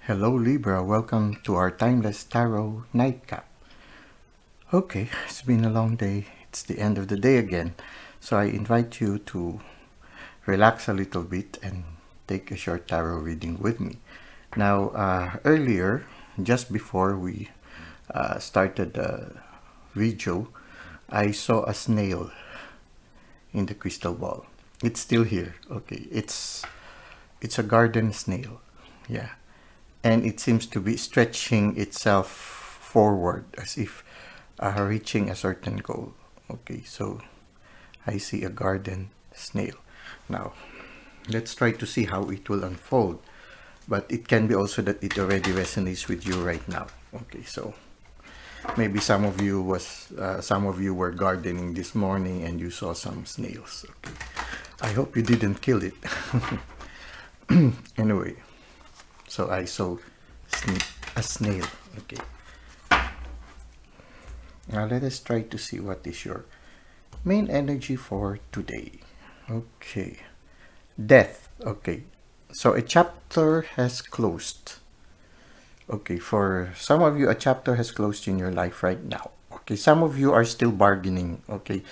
Hello Libra, welcome to our Timeless Tarot Nightcap. Okay, it's been a long day. It's the end of the day again. So I invite you to relax a little bit and take a short tarot reading with me. Now, earlier, just before we started the video, I saw a snail in the crystal ball. It's still here. Okay, it's a garden snail. Yeah. And it seems to be stretching itself forward as if reaching a certain goal. Okay, so I see a garden snail. Now, let's try to see how it will unfold. But it can be also that it already resonates with you right now. Okay, so maybe some of you were gardening this morning and you saw some snails. Okay, I hope you didn't kill it. Anyway. So I saw a snail. Okay. Now let us try to see what is your main energy for today. Okay. Death. Okay. So a chapter has closed. Okay. For some of you, a chapter has closed in your life right now. Okay. Some of you are still bargaining. Okay.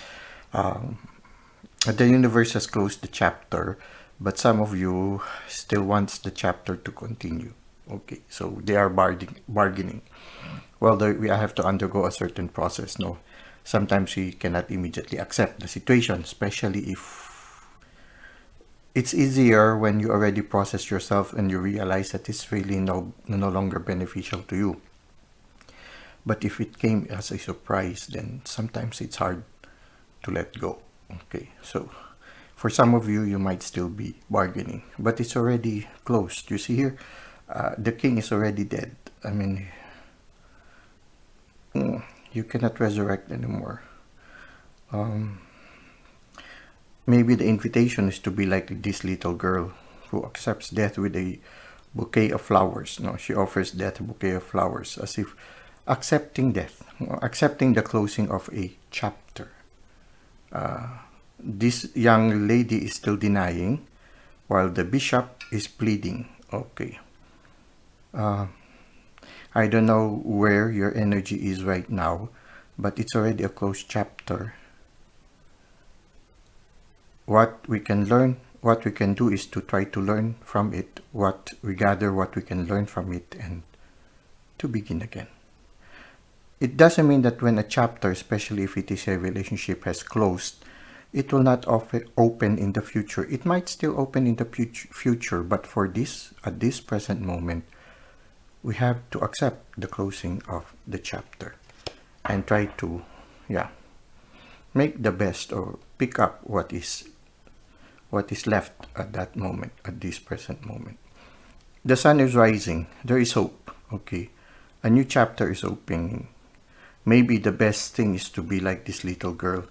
The universe has closed the chapter, but some of you still wants the chapter to continue. Okay, so they are bargaining. Well, we have to undergo a certain process. No, sometimes we cannot immediately accept the situation, especially if it's easier when you already process yourself and you realize that it's really no longer beneficial to you. But if it came as a surprise, then sometimes it's hard to let go. Okay, so for some of you, you might still be bargaining, but it's already closed. You see here, the king is already dead. I mean, you cannot resurrect anymore. Maybe the invitation is to be like this little girl who accepts death with a bouquet of flowers. No, she offers death a bouquet of flowers as if accepting death, accepting the closing of a chapter. This young lady is still denying while the bishop is pleading. Okay. I don't know where your energy is right now, but it's already a closed chapter. What we can do is to try to learn from it, what we can learn from it, and to begin again. It doesn't mean that when a chapter, especially if it is a relationship, has closed, it will not open in the future. It might still open in the future, but for this, at this present moment, we have to accept the closing of the chapter and try to, make the best or pick up what is left at that moment, at this present moment. The sun is rising. There is hope. Okay, a new chapter is opening. Maybe the best thing is to be like this little girl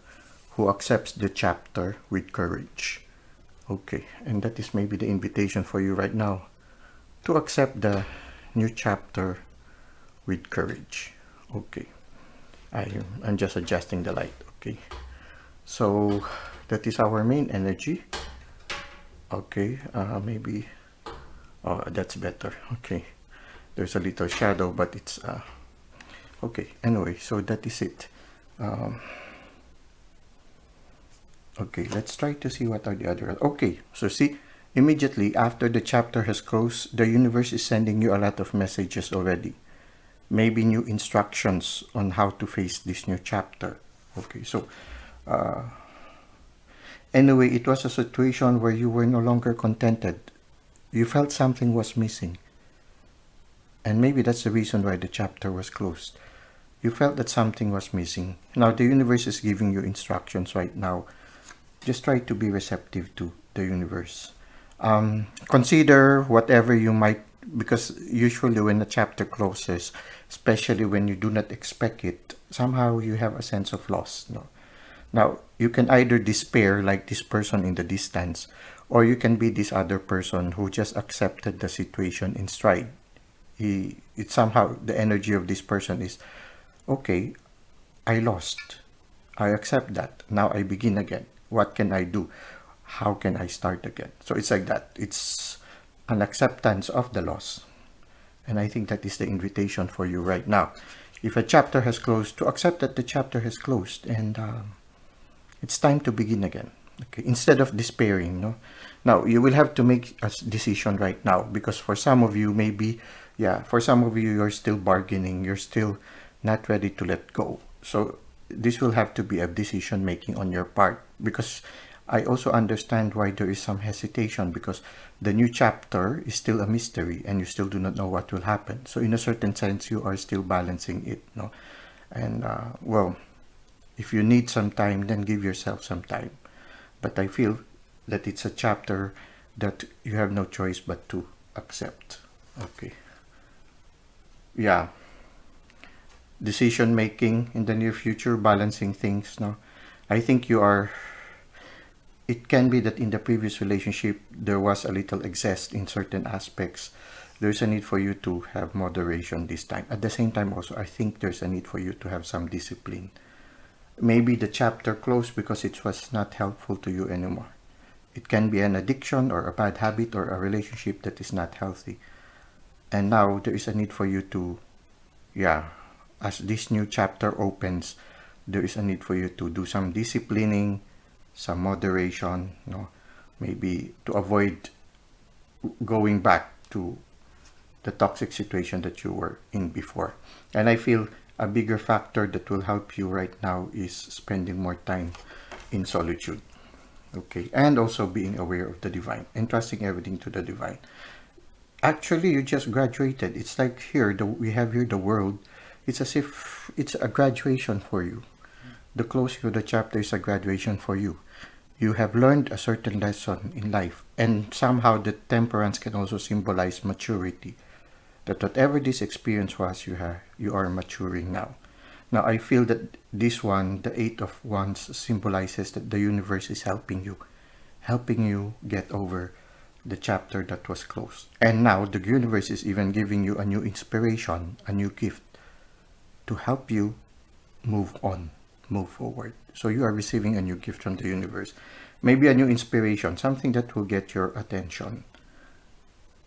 who accepts the chapter with courage. Okay, and that is maybe the invitation for you right now, to accept the new chapter with courage. Okay, I'm just adjusting the light. Okay, so that is our main energy. Okay, maybe, oh, that's better. Okay, there's a little shadow, but it's okay. Anyway, so that is it. Okay, let's try to see what are the other. Okay, so see, immediately after the chapter has closed, the universe is sending you a lot of messages already. Maybe new instructions on how to face this new chapter. Okay, so anyway, it was a situation where you were no longer contented. You felt something was missing. And maybe that's the reason why the chapter was closed. You felt that something was missing. Now the universe is giving you instructions right now. Just try to be receptive to the universe. Consider whatever you might, because usually when a chapter closes, especially when you do not expect it, somehow you have a sense of loss. No? Now, you can either despair like this person in the distance, or you can be this other person who just accepted the situation in stride. It's somehow the energy of this person is, okay, I lost. I accept that. Now I begin again. What can I do? How can I start again? So it's like that. It's an acceptance of the loss. And I think that is the invitation for you right now. If a chapter has closed, to accept that the chapter has closed, and it's time to begin again. Okay, instead of despairing, no. Now you will have to make a decision right now, because for some of you, maybe, yeah, for some of you, you're still bargaining, you're still not ready to let go. So this will have to be a decision making on your part, because I also understand why there is some hesitation, because the new chapter is still a mystery and you still do not know what will happen. So in a certain sense, you are still balancing it, no? And well, if you need some time, then give yourself some time. But I feel that it's a chapter that you have no choice but to accept. Okay. Yeah. Decision making in the near future, balancing things, no? I think you are, it can be that in the previous relationship there was a little excess in certain aspects. There's a need for you to have moderation this time. At the same time also, I think there's a need for you to have some discipline. Maybe the chapter closed because it was not helpful to you anymore. It can be an addiction or a bad habit or a relationship that is not healthy. And now there is a need for you to, yeah, as this new chapter opens, there is a need for you to do some disciplining, some moderation, no? Maybe to avoid going back to the toxic situation that you were in before. And I feel a bigger factor that will help you right now is spending more time in solitude. Okay, and also being aware of the divine, entrusting everything to the divine. Actually, you just graduated. It's like here, we have here the world. It's as if it's a graduation for you. The closing of the chapter is a graduation for you. You have learned a certain lesson in life, and somehow the temperance can also symbolize maturity. That whatever this experience was, you are maturing now. Now I feel that this one, the Eight of Wands, symbolizes that the universe is helping you get over the chapter that was closed. And now the universe is even giving you a new inspiration, a new gift to help you move on, move forward. So you are receiving a new gift from the universe. Maybe a new inspiration, something that will get your attention.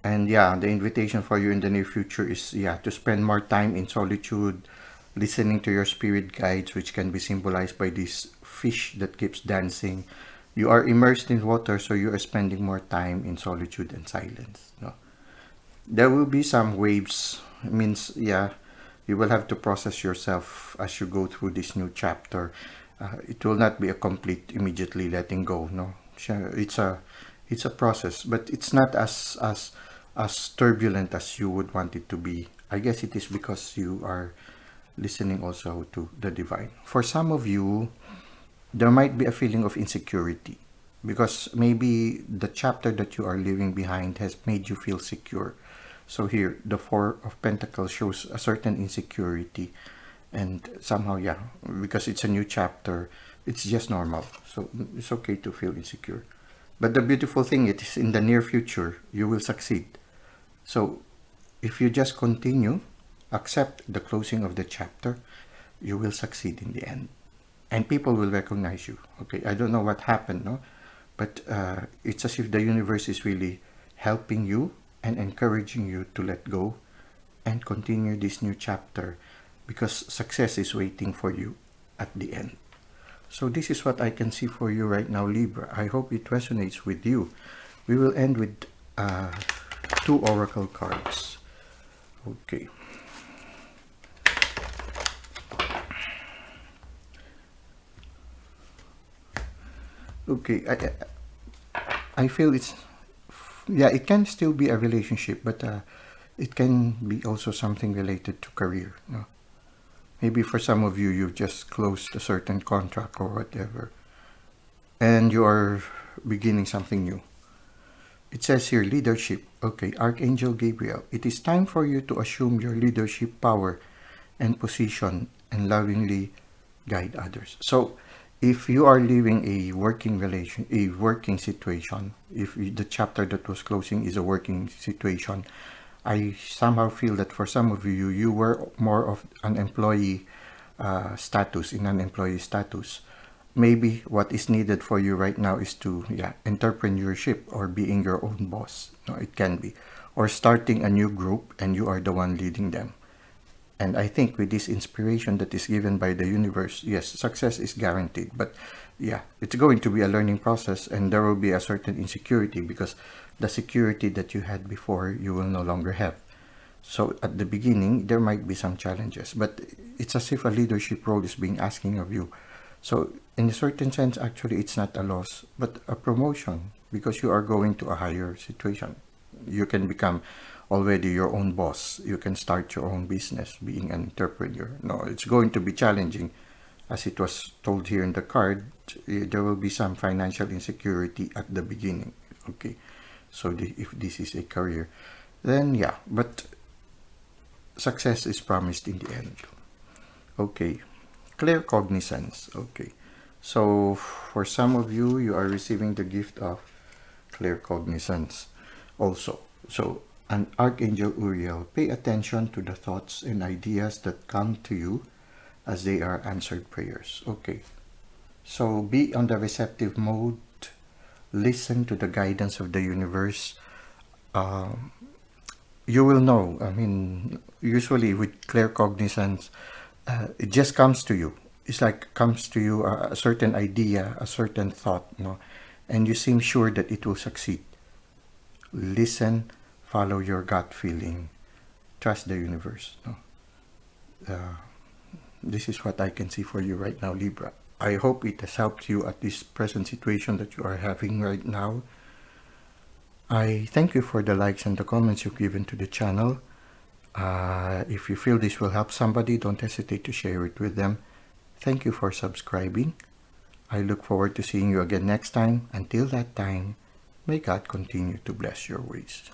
And yeah, the invitation for you in the near future is, yeah, to spend more time in solitude, listening to your spirit guides, which can be symbolized by this fish that keeps dancing. You are immersed in water, so you are spending more time in solitude and silence. No? There will be some waves. It means, yeah, you will have to process yourself as you go through this new chapter. It will not be a complete immediately letting go. No, it's a process, but it's not as turbulent as you would want it to be. I guess it is because you are listening also to the divine. For some of you, there might be a feeling of insecurity because maybe the chapter that you are leaving behind has made you feel secure. So here, the Four of Pentacles shows a certain insecurity, and somehow, yeah, because it's a new chapter, it's just normal. So it's okay to feel insecure. But the beautiful thing is in the near future, you will succeed. So if you just continue, accept the closing of the chapter, you will succeed in the end. And people will recognize you. Okay, I don't know what happened, no? But it's as if the universe is really helping you and encouraging you to let go and continue this new chapter, because success is waiting for you at the end. So this is what I can see for you right now, Libra. I hope it resonates with you. We will end with 2 oracle cards. Okay. Okay, I feel it's, yeah, it can still be a relationship, but it can be also something related to career. No? Maybe for some of you, you've just closed a certain contract or whatever, and you are beginning something new. It says here, leadership. Okay, Archangel Gabriel, it is time for you to assume your leadership power and position and lovingly guide others. So if you are living a working situation, if the chapter that was closing is a working situation, I somehow feel that for some of you, you were more of an employee status, in an employee status. Maybe what is needed for you right now is to, yeah, entrepreneurship or being your own boss. No, it can be. or starting a new group and you are the one leading them. And I think with this inspiration that is given by the universe, yes, success is guaranteed. But yeah, it's going to be a learning process, and there will be a certain insecurity because the security that you had before, you will no longer have. So at the beginning, there might be some challenges, but it's as if a leadership role is being asking of you. So in a certain sense, actually, it's not a loss, but a promotion because you are going to a higher situation. You can become already your own boss. You can start your own business being an entrepreneur. No, it's going to be challenging. As it was told here in the card, there will be some financial insecurity at the beginning. Okay, so if this is a career, then yeah, but success is promised in the end. Okay, clear cognizance. Okay, so for some of you, you are receiving the gift of clear cognizance also. So an Archangel Uriel, pay attention to the thoughts and ideas that come to you as they are answered prayers. Okay, so be on the receptive mode, listen to the guidance of the universe. You will know, I mean, usually with clear cognizance, it just comes to you. It's like comes to you a certain idea, a certain thought, and you seem sure that it will succeed. Listen, follow your gut feeling, trust the universe. This is what I can see for you right now, Libra. I hope it has helped you at this present situation that you are having right now. I thank you for the likes and the comments you've given to the channel. If you feel this will help somebody, don't hesitate to share it with them. Thank you for subscribing. I look forward to seeing you again next time. Until that time, may God continue to bless your ways.